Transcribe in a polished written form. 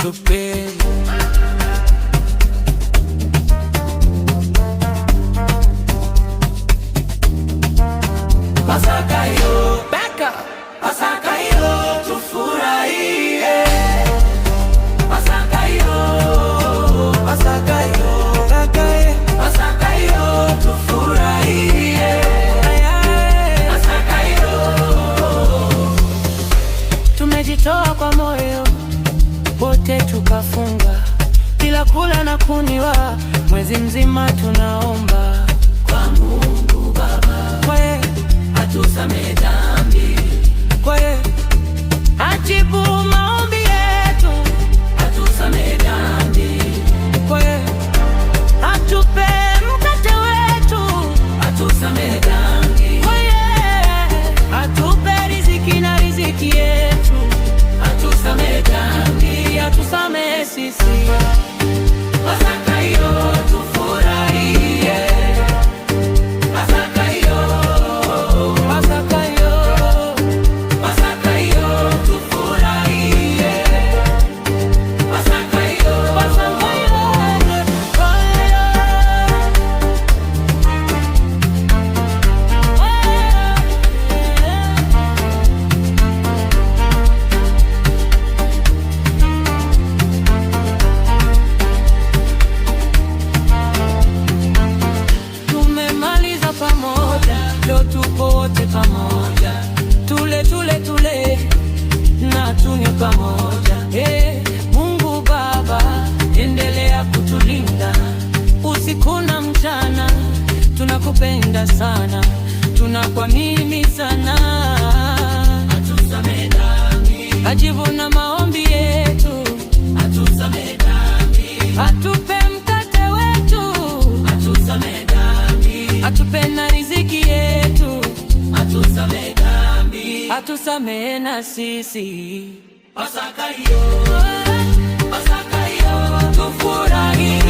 tupe. Pasaka yo, Beka. Pasaka yo, tufurahie. Pasaka yo, Pasaka yo, Pasaka yo, tufurahie. Pasaka yo. Tumejitoa kwa moyo wote tukafunga, bila kula na kunywa, mwezi mzima tunaomba kwa Mungu Baba, atusamehe dhambi, ajibu maombi yetu, atusamehe dhambi, atupe mkate wetu, atusamehe dhambi, atupe riziki na riziki yetu, atusamehe dhambi, atusamehe sisi. Pasaka yo, tufurahie. Pasaka yo, Pasaka yo, Pasaka yo, tufurahie. Pasaka yo, Pasaka yo, tumemaliza pamoja, leo tupo wote pamoja, tule na tunywe pamoja. Mungu Baba, endelea kutulinda usiku na mchana, tunakupenda sana, tunakuamini sana. Atusamehe dhambi, ajibu na maombi yetu, atusamehe dhambi, atupe mkate wetu, atusamehe dhambi, atupe na riziki yetu, atusamehe dhambi, atusamehe na sisi. Pasaka yo, Pasaka yo, tufurahie.